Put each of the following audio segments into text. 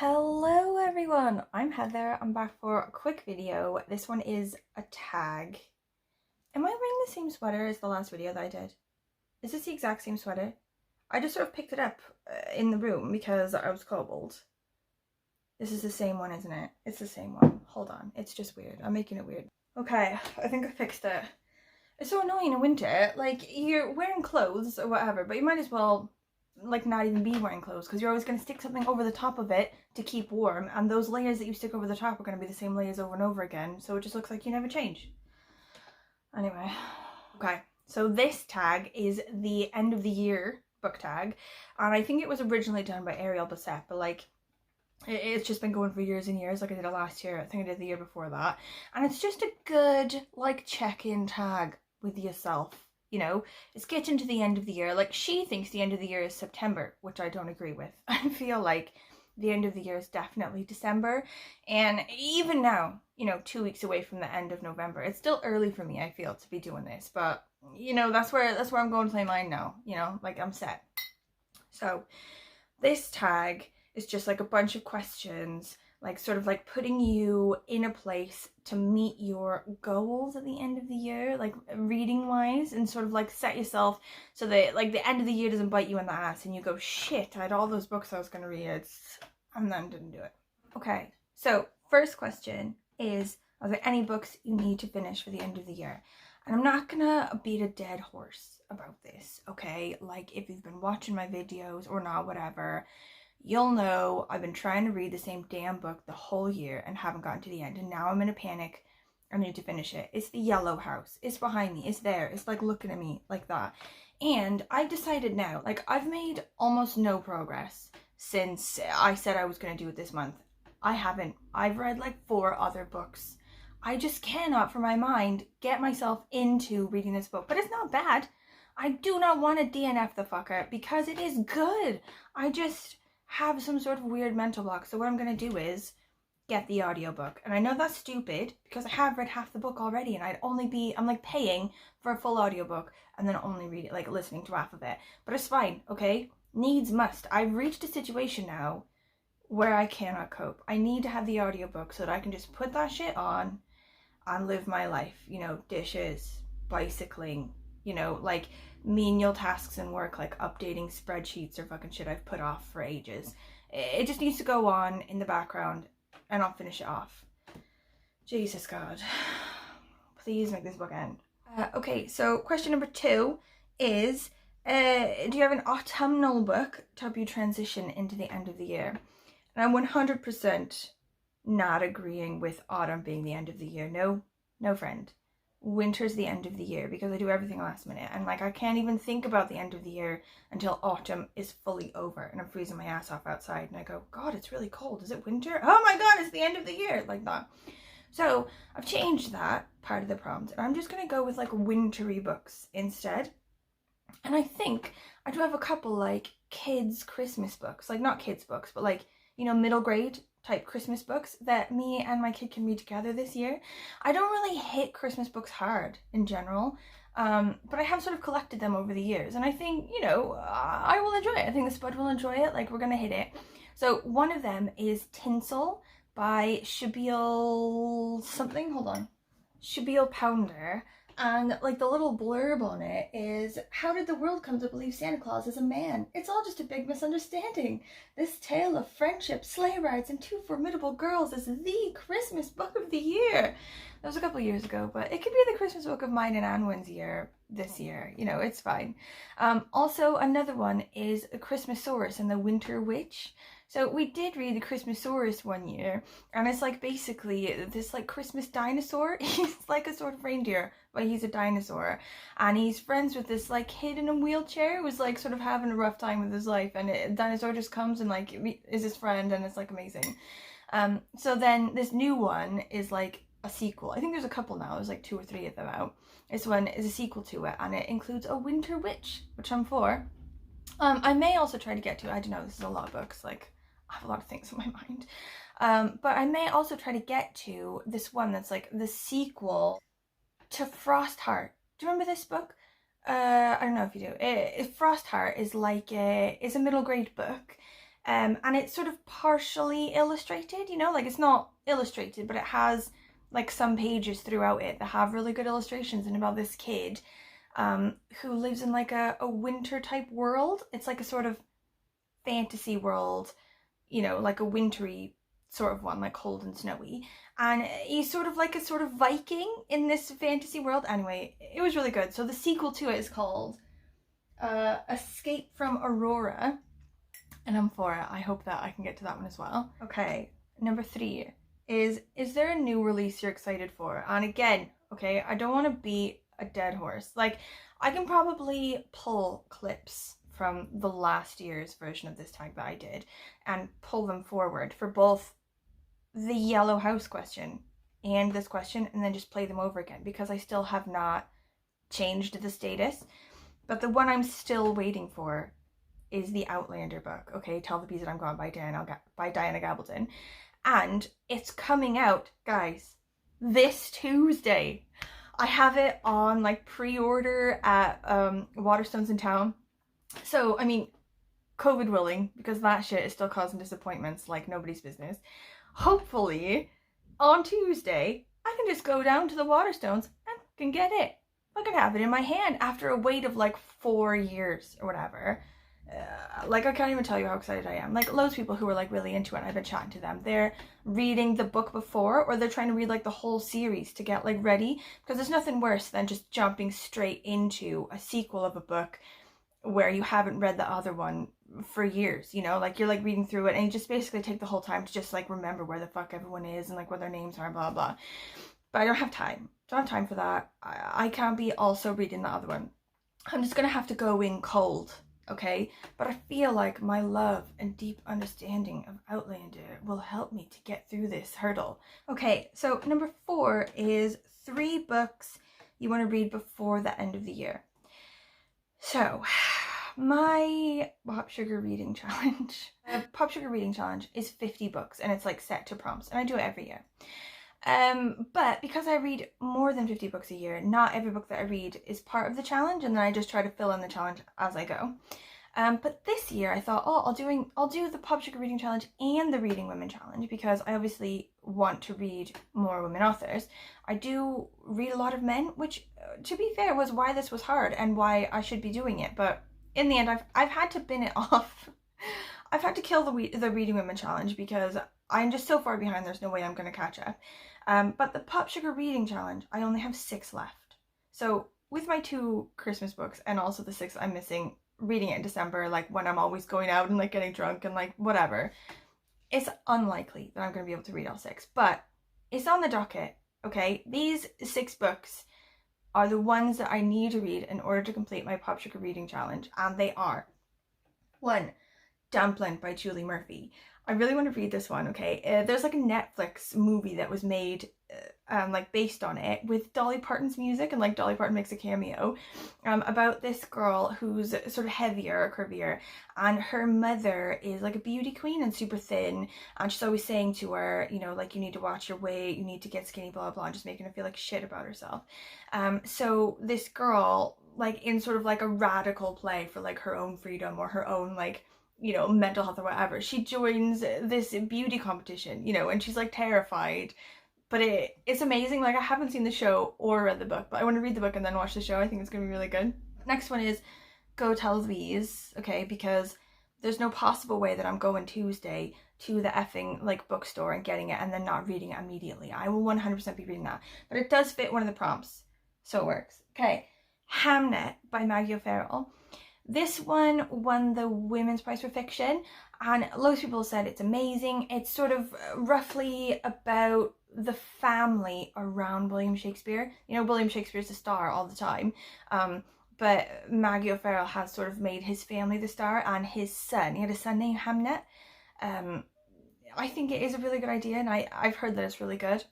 Hello everyone, I'm Heather. I'm back for a quick video. This one is a tag. Am I wearing the same sweater as the last video that I did? Is this the exact same sweater? I just sort of picked it up in the room because I was cold. This is the same one, isn't it? It's the same one. Hold on, it's just weird. I'm making it weird. Okay, I think I fixed it. It's so annoying in winter. Like, you're wearing clothes or whatever, but you might as well like not even be wearing clothes because you're always going to stick something over the top of it to keep warm, and those layers that you stick over the top are going to be the same layers over and over again, so it just looks like you never change. Anyway, okay, so this tag is the end of the year book tag, and I think it was originally done by Ariel Bassett, but like it's just been going for years and years. Like I did it last year, I think I did the year before that, and it's just a good like check-in tag with yourself. You know, it's getting to the end of the year. Like, she thinks the end of the year is September, which I don't agree with. I feel like the end of the year is definitely December. And even now, you know, 2 weeks away from the end of November, it's still early for me, I feel, to be doing this. But, you know, that's where I'm going to play mine now. You know, like, I'm set. So this tag is just like a bunch of questions, like sort of like putting you in a place to meet your goals at the end of the year, like reading wise, and sort of like set yourself so that like the end of the year doesn't bite you in the ass and you go, shit, I had all those books I was going to read and then didn't do it. Okay, so first question is, are there any books you need to finish for the end of the year? And I'm not gonna beat a dead horse about this, okay? Like, if you've been watching my videos or not, whatever, you'll know I've been trying to read the same damn book the whole year and haven't gotten to the end, and now I'm in a panic. I need to finish it. It's The Yellow House. It's behind me. It's there. It's like looking at me like that. And I've decided now, like, I've made almost no progress since I said I was going to do it this month. I haven't. I've read like 4 other books. I just cannot, for my mind, get myself into reading this book. But it's not bad. I do not want to DNF the fucker because it is good. I just have some sort of weird mental block. So what I'm going to do is get the audiobook. And I know that's stupid because I have read half the book already, and I'm like paying for a full audiobook and then only read it, like listening to half of it. But it's fine, okay? Needs must. I've reached a situation now where I cannot cope. I need to have the audiobook so that I can just put that shit on and live my life. You know, dishes, bicycling, you know, like menial tasks in work, like updating spreadsheets or fucking shit I've put off for ages. It just needs to go on in the background and I'll finish it off. Jesus God. Please make this book end. Okay, so question number 2 is, do you have an autumnal book to help you transition into the end of the year? And I'm 100% not agreeing with autumn being the end of the year. No friend. Winter's the end of the year because I do everything last minute, and like I can't even think about the end of the year until autumn is fully over and I'm freezing my ass off outside and I go, God, it's really cold. Is it winter? Oh my God, it's the end of the year, like that. So I've changed that part of the prompt and I'm just gonna go with like wintry books instead. And I think I do have a couple like kids Christmas books, like not kids books, but like, you know, middle grade type Christmas books that me and my kid can read together this year. I don't really hit Christmas books hard in general, but I have sort of collected them over the years, and I think, you know, I will enjoy it. I think the spud will enjoy it. Like, we're gonna hit it. So one of them is Tinsel by Shabil something. Hold on. Shabil Pounder. And like the little blurb on it is, how did the world come to believe Santa Claus is a man? It's all just a big misunderstanding. This tale of friendship, sleigh rides, and 2 formidable girls is the Christmas book of the year. That was a couple years ago, but it could be the Christmas book of mine and Anwen's year this year. You know, it's fine. Also, another one is Christmassaurus and the Winter Witch. So we did read the Christmassaurus one year, and it's like basically this like Christmas dinosaur. He's like a sort of reindeer, but he's a dinosaur, and he's friends with this like kid in a wheelchair who's like sort of having a rough time with his life, and the dinosaur just comes and like is his friend, and it's like amazing. So then this new one is like a sequel. I think there's a couple now. There's like 2 or 3 of them out. This one is a sequel to it, and it includes a Winter Witch, which I'm for. I may also try to get to, I don't know, this is a lot of books, like I have a lot of things in my mind. But I may also try to get to this one that's like the sequel to Frostheart. Do you remember this book? I don't know if you do. Frostheart is like is a middle grade book, And it's sort of partially illustrated, you know, like it's not illustrated, but it has like some pages throughout it that have really good illustrations and about this kid who lives in like a winter type world. It's like a sort of fantasy world, you know, like a wintry sort of one, like cold and snowy. And he's sort of like a sort of Viking in this fantasy world. Anyway, it was really good. So the sequel to it is called Escape from Aurora. And I'm for it. I hope that I can get to that one as well. Okay, number 3 is there a new release you're excited for? And again, okay, I don't want to beat a dead horse. Like, I can probably pull clips from the last year's version of this tag that I did and pull them forward for both the yellow house question and this question, and then just play them over again because I still have not changed the status. But the one I'm still waiting for is the Outlander book, okay, Tell the Bees That I'm Gone by Diana Gabaldon. And it's coming out, guys, this Tuesday. I have it on like pre-order at Waterstones in town. So, I mean, COVID willing, because that shit is still causing disappointments like nobody's business. Hopefully, on Tuesday, I can just go down to the Waterstones and can get it. I can have it in my hand after a wait of like 4 years or whatever. Like, I can't even tell you how excited I am. Like, loads of people who are like really into it, I've been chatting to them, they're reading the book before, or they're trying to read like the whole series to get like ready, because there's nothing worse than just jumping straight into a sequel of a book where you haven't read the other one for years, you know, like you're like reading through it and you just basically take the whole time to just like remember where the fuck everyone is and like what their names are, blah blah. But I don't have time. Don't have time for that. I can't be also reading the other one. I'm just gonna have to go in cold, okay? But I feel like my love and deep understanding of Outlander will help me to get through this hurdle. Okay, so number 4 is 3 books you want to read before the end of the year. So, my Pop Sugar Reading Challenge. Pop Sugar Reading Challenge is 50 books and it's like set to prompts, and I do it every year. But because I read more than 50 books a year, not every book that I read is part of the challenge, and then I just try to fill in the challenge as I go. But this year I thought, oh, I'll do the Pop Sugar Reading Challenge and the Reading Women Challenge, because I obviously want to read more women authors. I do read a lot of men, which, to be fair, was why this was hard and why I should be doing it. But in the end, I've had to bin it off. I've had to kill the Reading Women Challenge because I'm just so far behind, there's no way I'm going to catch up. But the Pop Sugar Reading Challenge, I only have 6 left. So with my 2 Christmas books and also the 6 I'm missing, reading it in December, like when I'm always going out and like getting drunk and like whatever, it's unlikely that I'm going to be able to read all 6. But it's on the docket, okay? These 6 books are the ones that I need to read in order to complete my Pop Sugar Reading Challenge, and they are: 1, Dumpling by Julie Murphy. I really want to read this one, okay? There's like a Netflix movie that was made like based on it with Dolly Parton's music, and like Dolly Parton makes a cameo about this girl who's sort of heavier, curvier, and her mother is like a beauty queen and super thin, and she's always saying to her, you know, like, you need to watch your weight, you need to get skinny, blah blah, just making her feel like shit about herself. So this girl, like in sort of like a radical play for like her own freedom or her own like, you know, mental health or whatever, she joins this beauty competition, you know, and she's like terrified, but it's amazing. Like, I haven't seen the show or read the book, but I want to read the book and then watch the show. I think it's gonna be really good. Next one is Go Tell the Bees, okay, because there's no possible way that I'm going Tuesday to the effing like bookstore and getting it and then not reading it immediately. I will 100% be reading that, but it does fit one of the prompts, so it works. Okay, Hamnet by Maggie O'Farrell. This one won the Women's Prize for Fiction, and loads of people said it's amazing. It's sort of roughly about the family around William Shakespeare. You know, William Shakespeare's the star all the time, but Maggie O'Farrell has sort of made his family the star, and his son, he had a son named Hamnet. I think it is a really good idea, and I've heard that it's really good.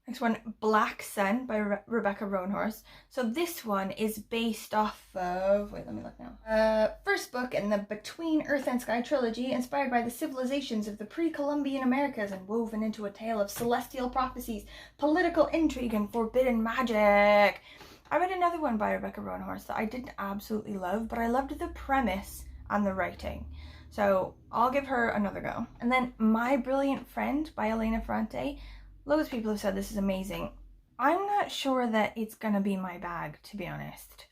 Next one, Black Sun by Rebecca Roanhorse. So this one is based off of, wait, let me look now. First book in the Between Earth and Sky trilogy, inspired by the civilizations of the pre-Columbian Americas and woven into a tale of celestial prophecies, political intrigue, and forbidden magic. I read another one by Rebecca Roanhorse that I didn't absolutely love, but I loved the premise and the writing. So I'll give her another go. And then My Brilliant Friend by Elena Ferrante. Loads of people have said this is amazing. I'm not sure that it's gonna be my bag, to be honest.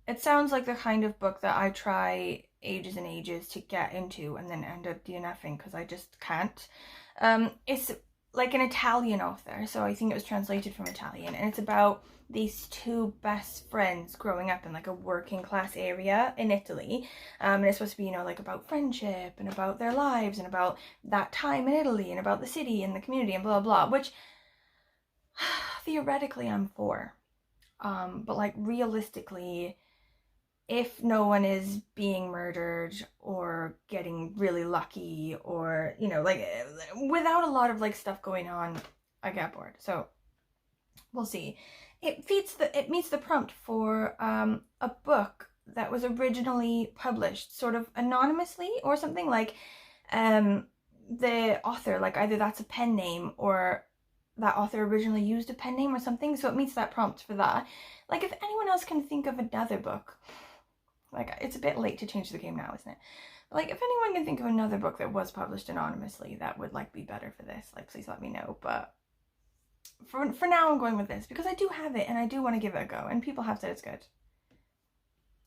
It sounds like the kind of book that I try ages and ages to get into and then end up DNFing because I just can't. It's like an Italian author, so I think it was translated from Italian, and it's about these two best friends growing up in like a working class area in Italy, and it's supposed to be, you know, like about friendship and about their lives and about that time in Italy and about the city and the community and blah blah, which theoretically I'm for, but like realistically, if no one is being murdered or getting really lucky or, you know, like without a lot of like stuff going on, I get bored. So we'll see. It meets the prompt for a book that was originally published sort of anonymously or something, like the author, like either that's a pen name or that author originally used a pen name or something. So it meets that prompt for that. Like if anyone else can think of another book, like it's a bit late to change the game now, isn't it? But like if anyone can think of another book that was published anonymously that would like be better for this, like please let me know. But for now I'm going with this because I do have it and I do want to give it a go and people have said it's good.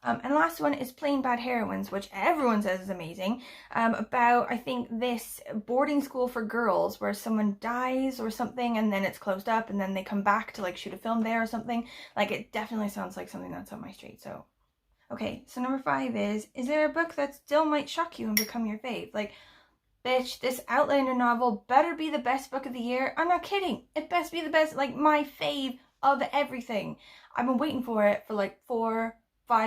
And last one is Plain Bad Heroines, which everyone says is amazing, about I think this boarding school for girls where someone dies or something and then it's closed up and then they come back to like shoot a film there or something. Like it definitely sounds like something that's up my street. So okay, so number 5 is there a book that still might shock you and become your fave? Like, bitch, this Outlander novel better be the best book of the year. I'm not kidding. It best be the best, like my fave of everything. I've been waiting for it for like 4-5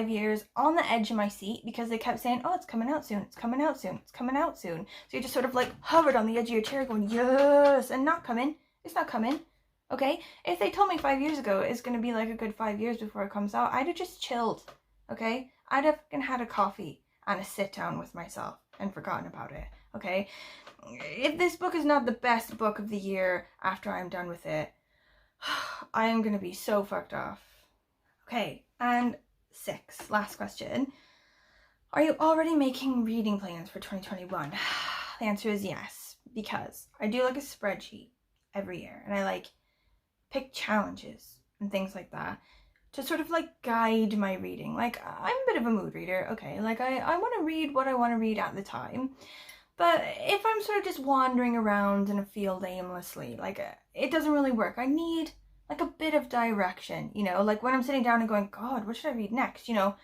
years on the edge of my seat because they kept saying, oh, it's coming out soon, it's coming out soon, it's coming out soon. So you just sort of like hovered on the edge of your chair going, yes, and not coming. It's not coming. Okay? If they told me 5 years ago it's going to be like a good 5 years before it comes out, I'd have just chilled. Okay, I'd have had a coffee and a sit down with myself and forgotten about it. Okay, if this book is not the best book of the year after I'm done with it, I am gonna be so fucked off. Okay, and 6, last question. Are you already making reading plans for 2021? The answer is yes, because I do like a spreadsheet every year and I like pick challenges and things like that to sort of like guide my reading. Like I'm a bit of a mood reader, okay, like I want to read what I want to read at the time, but if I'm sort of just wandering around in a field aimlessly, like it doesn't really work. I need like a bit of direction, you know, like when I'm sitting down and going, God, what should I read next? You know,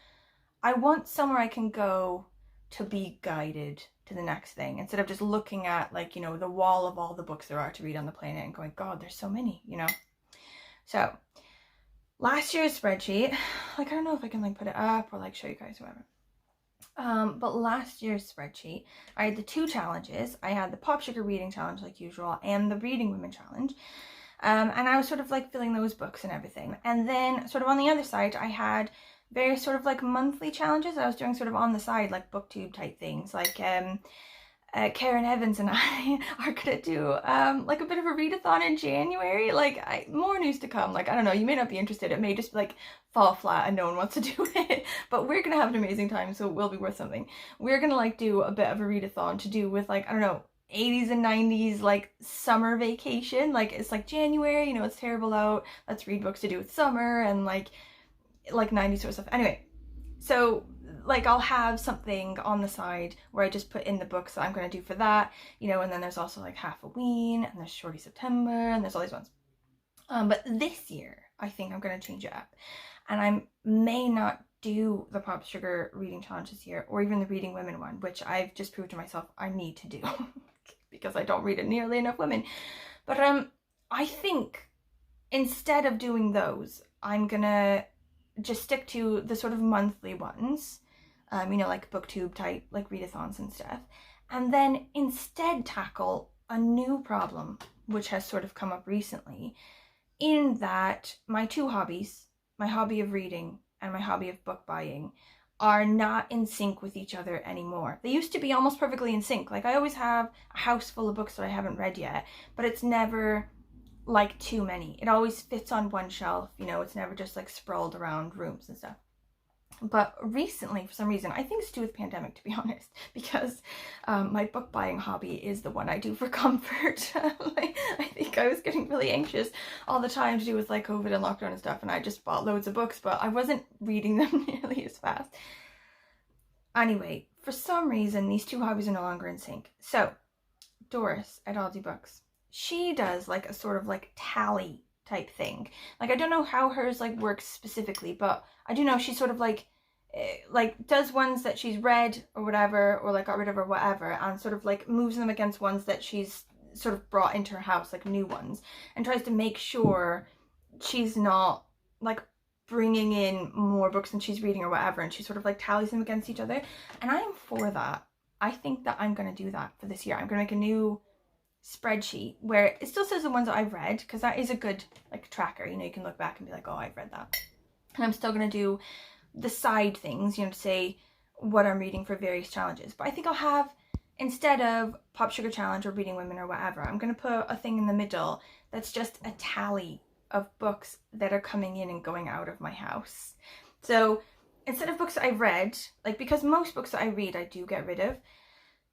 I want somewhere I can go to be guided to the next thing instead of just looking at like, you know, the wall of all the books there are to read on the planet and going, God, there's so many, you know. So last year's spreadsheet, like I don't know if I can like put it up or like show you guys, whatever. But last year's spreadsheet, I had the 2 challenges. I had the Pop Sugar Reading Challenge like usual and the Reading Women Challenge. And I was sort of like filling those books and everything. And then sort of on the other side, I had various sort of like monthly challenges I was doing sort of on the side, like booktube type things, like Karen Evans and I are gonna do like a bit of a readathon in January. Like more news to come. Like I don't know, you may not be interested, it may just like fall flat and no one wants to do it, but we're gonna have an amazing time, so it will be worth something. We're gonna like do a bit of a readathon to do with like, I don't know, 80s and 90s like summer vacation. Like it's like January, you know, it's terrible out, let's read books to do with summer and like 90s sort of stuff. Anyway, so like I'll have something on the side where I just put in the books that I'm going to do for that, you know, and then there's also like Halloween and there's Shorty September and there's all these ones. But this year I think I'm going to change it up and I may not do the Pop Sugar Reading Challenge this year or even the Reading Women one, which I've just proved to myself I need to do because I don't read it nearly enough women. But I think instead of doing those, I'm gonna just stick to the sort of monthly ones, you know, like booktube type, like readathons and stuff, and then instead tackle a new problem which has sort of come up recently, in that my 2 hobbies, my hobby of reading and my hobby of book buying, are not in sync with each other anymore. They used to be almost perfectly in sync. Like I always have a house full of books that I haven't read yet, but it's never like too many. It always fits on one shelf, you know, it's never just like sprawled around rooms and stuff. But recently, for some reason, I think it's to do with the pandemic, to be honest, because my book buying hobby is the one I do for comfort. Like, I think I was getting really anxious all the time to do with like COVID and lockdown and stuff, and I just bought loads of books, but I wasn't reading them nearly as fast. Anyway, for some reason, these two hobbies are no longer in sync. So, Doris at Aldi Books, she does like a sort of like tally type thing. Like, I don't know how hers like works specifically, but I do know she sort of like does ones that she's read or whatever, or like got rid of or whatever, and sort of like moves them against ones that she's sort of brought into her house, like new ones, and tries to make sure she's not like bringing in more books than she's reading or whatever, and she sort of like tallies them against each other, and I am for that. I think that I'm going to do that for this year. I'm going to make a new spreadsheet where it still says the ones that I've read, because that is a good like tracker, you know, you can look back and be like, oh, I've read that. And I'm still going to do the side things, you know, to say what I'm reading for various challenges. But I think I'll have, instead of Pop Sugar Challenge or Reading Women or whatever, I'm going to put a thing in the middle that's just a tally of books that are coming in and going out of my house. So instead of books that I've read, like, because most books that I read I do get rid of,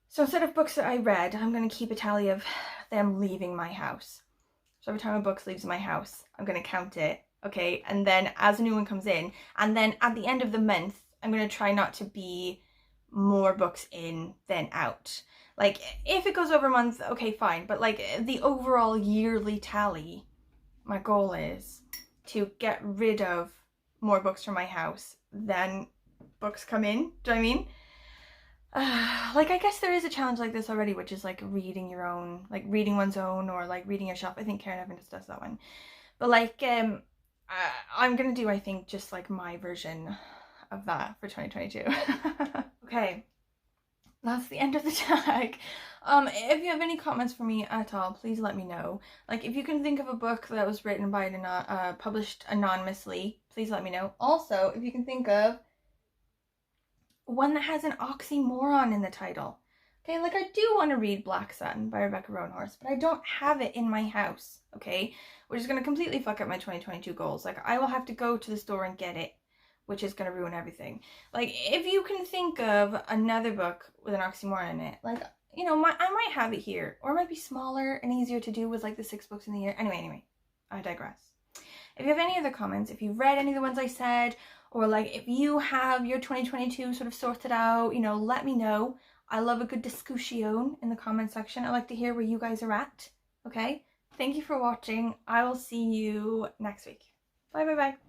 so instead of books that I read, I'm going to keep a tally of them leaving my house. So every time a book leaves my house, I'm going to count it, okay? And then as a new one comes in, and then at the end of the month, I'm going to try not to be more books in than out. Like, if it goes over a month, okay, fine. But like the overall yearly tally, my goal is to get rid of more books from my house than books come in. Do you know what I mean? Like, I guess there is a challenge like this already, which is like reading your own, like reading one's own, or like reading your shelf. I think Karen Evans does that one. But like, I'm gonna do, I think, just like my version of that for 2022. Okay, that's the end of the tag. If you have any comments for me at all, please let me know. Like, if you can think of a book that was written by published anonymously, please let me know. Also, if you can think of one that has an oxymoron in the title. Okay, like, I do want to read Black Satin by Rebecca Roanhorse, but I don't have it in my house, okay? Which is going to completely fuck up my 2022 goals. Like, I will have to go to the store and get it, which is going to ruin everything. Like, if you can think of another book with an oxymoron in it, like, you know, I might have it here, or it might be smaller and easier to do with like the 6 books in the year. Anyway, I digress. If you have any other comments, if you've read any of the ones I said, or like if you have your 2022 sort of sorted out, you know, let me know. I love a good discussion in the comment section. I like to hear where you guys are at. Okay? Thank you for watching. I will see you next week. Bye bye bye.